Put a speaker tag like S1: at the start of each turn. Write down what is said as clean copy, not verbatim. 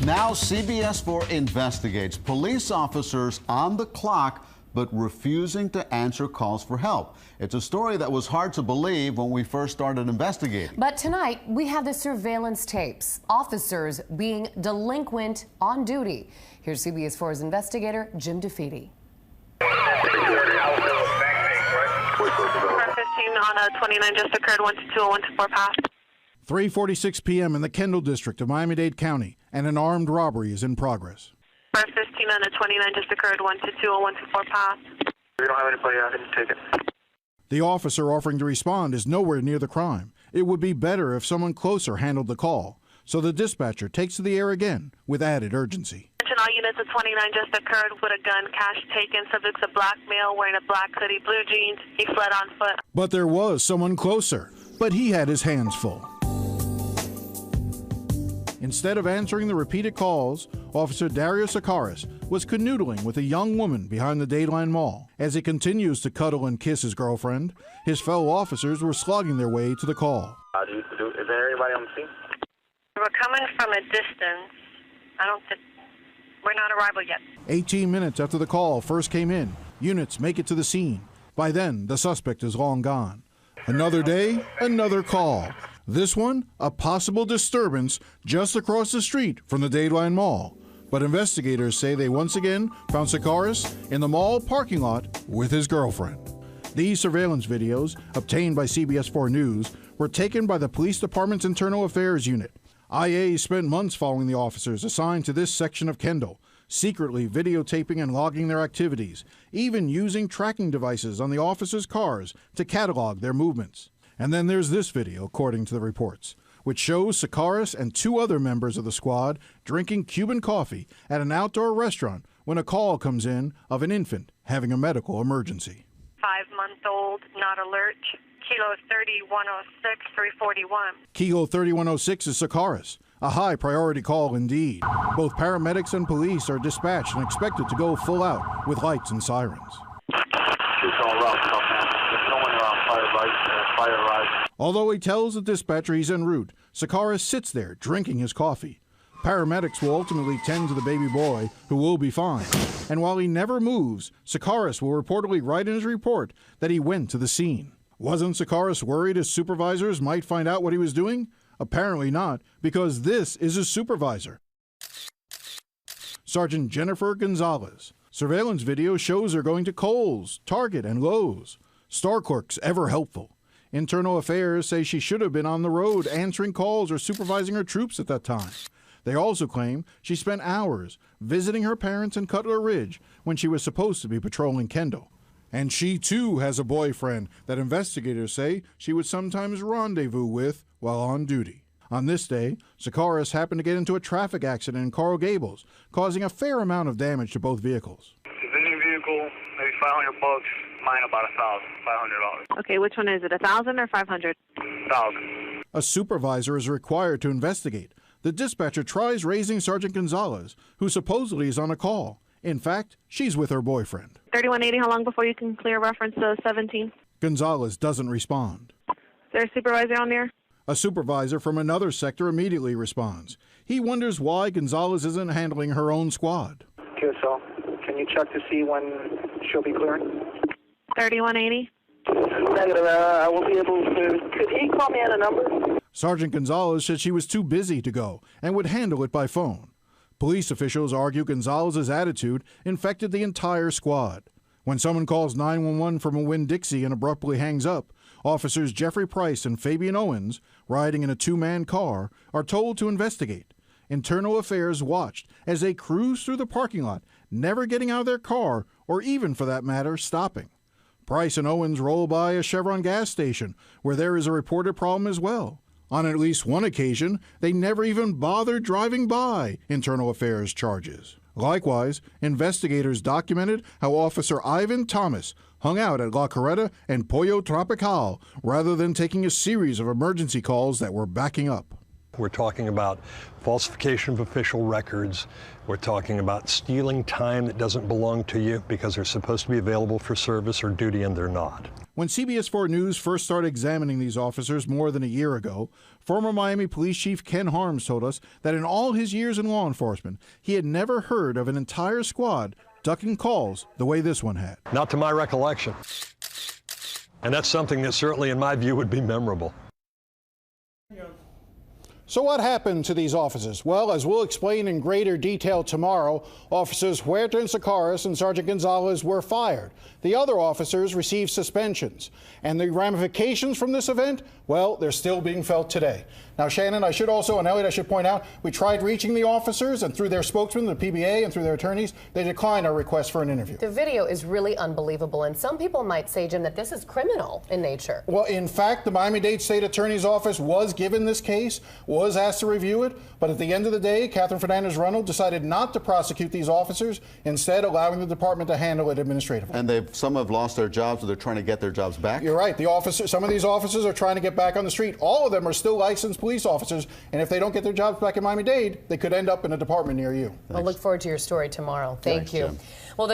S1: Now CBS 4 investigates police officers on the clock but refusing to answer calls for help. It's a story that was hard to believe when we first started investigating.
S2: But tonight, we have the surveillance tapes. Officers being delinquent on duty. Here's CBS 4's investigator, Jim DeFede.
S3: 15 on a 29 just occurred, 122-124 pass.
S4: 3:46 p.m. in the Kendall district of Miami-Dade County, and an armed robbery is in progress.
S3: 15 on a 29 just occurred, 122-124 pass. We don't have anybody out here to take it.
S4: The officer offering to respond is nowhere near the crime. It would be better if someone closer handled the call, so the dispatcher takes to the air again with added urgency.
S3: Attention all units, a 29 just occurred with a gun, cash taken, subject's a black male wearing a black hoodie, blue jeans. He fled on foot.
S4: But there was someone closer, but he had his hands full. Instead of answering the repeated calls, Officer Dario Sakaris was canoodling with a young woman behind the Dayline Mall. As he continues to cuddle and kiss his girlfriend, his fellow officers were slogging their way to the call.
S5: Is there anybody on the scene?
S3: We're coming from a distance. We're not arrival yet.
S4: 18 minutes after the call first came in, units make it to the scene. By then, the suspect is long gone. Another day, another call. This one, a possible disturbance just across the street from the Dayline Mall. But investigators say they once again found Sakaris in the mall parking lot with his girlfriend. These surveillance videos, obtained by CBS 4 News, were taken by the police department's internal affairs unit. IA spent months following the officers assigned to this section of Kendall, secretly videotaping and logging their activities, even using tracking devices on the officers' cars to catalog their movements. And then there's this video, according to the reports, which shows Sakaris and two other members of the squad drinking Cuban coffee at an outdoor restaurant when a call comes in of an infant having a medical emergency.
S3: 5-month-old, not alert. Kilo 3106, 341.
S4: Kilo 3106 is Sakaris. A high-priority call indeed. Both paramedics and police are dispatched and expected to go full out with lights and sirens.
S5: It's all rough, man. There's no one around fire rise.
S4: Although he tells the dispatcher he's en route, Sakaris sits there drinking his coffee. Paramedics will ultimately tend to the baby boy, who will be fine. And while he never moves, Sakaris will reportedly write in his report that he went to the scene. Wasn't Sakaris worried his supervisors might find out what he was doing? Apparently not, because this is his supervisor, Sergeant Jennifer Gonzalez. Surveillance video shows her going to Kohl's, Target, and Lowe's. Star clerks ever helpful. Internal Affairs say she should have been on the road answering calls or supervising her troops at that time. They also claim she spent hours visiting her parents in Cutler Ridge when she was supposed to be patrolling Kendall. And she, too, has a boyfriend that investigators say she would sometimes rendezvous with while on duty. On this day, Sakaris happened to get into a traffic accident in Coral Gables, causing a fair amount of damage to both vehicles.
S5: Civilian vehicle, maybe $500. Mine about $1,500.
S3: Okay, which one is it, 1,000 or 500?
S5: 1,000.
S4: A supervisor is required to investigate. The dispatcher tries raising Sergeant Gonzalez, who supposedly is on a call. In fact, she's with her boyfriend.
S3: 3180, how long before you can clear reference to 17?
S4: Gonzalez doesn't respond.
S3: Is there a supervisor on there?
S4: A supervisor from another sector immediately responds. He wonders why Gonzalez isn't handling her own squad.
S6: QSL, can you check to see when she'll be clearing?
S3: 3180.
S6: Negative, I won't be able to. Could he call me on a number?
S4: Sergeant Gonzalez said she was too busy to go and would handle it by phone. Police officials argue Gonzalez's attitude infected the entire squad. When someone calls 911 from a Winn-Dixie and abruptly hangs up, officers Jeffrey Price and Fabian Owens, riding in a two-man car, are told to investigate. Internal Affairs watched as they cruised through the parking lot, never getting out of their car or even, for that matter, stopping. Price and Owens roll by a Chevron gas station where there is a reported problem as well. On at least one occasion, they never even bothered driving by, Internal Affairs charges. Likewise, investigators documented how Officer Ivan Thomas hung out at La Carreta and Pollo Tropical rather than taking a series of emergency calls that were backing up.
S7: We're talking about falsification of official records. We're talking about stealing time that doesn't belong to you because they're supposed to be available for service or duty and they're not.
S4: When CBS 4 News first started examining these officers more than a year ago, former Miami Police Chief Ken Harms told us that in all his years in law enforcement, he had never heard of an entire squad ducking calls the way this one had.
S7: Not to my recollection. And that's something that certainly, in my view, would be memorable.
S4: So what happened to these officers? Well, as we'll explain in greater detail tomorrow, Officers Huerta and Sakaris and Sergeant Gonzalez were fired. The other officers received suspensions. And the ramifications from this event, well, they're still being felt today. Now, Shannon, I should also, and Elliot, I should point out, we tried reaching the officers, and through their spokesman, the PBA, and through their attorneys, they declined our request for an interview.
S2: The video is really unbelievable, and some people might say, Jim, that this is criminal in nature.
S4: Well, in fact, the Miami-Dade State Attorney's Office was given this case, was asked to review it, but at the end of the day, Catherine Fernandez-Reynolds decided not to prosecute these officers, instead allowing the department to handle it administratively.
S1: And some have lost their jobs, so they're trying to get their jobs back?
S4: You're right. Some of these officers are trying to get back on the street. All of them are still licensed police officers, and if they don't get their jobs back in Miami-Dade, they could end up in a department near you.
S2: We'll look forward to your story tomorrow. Thank you.
S1: Jim.
S2: Well,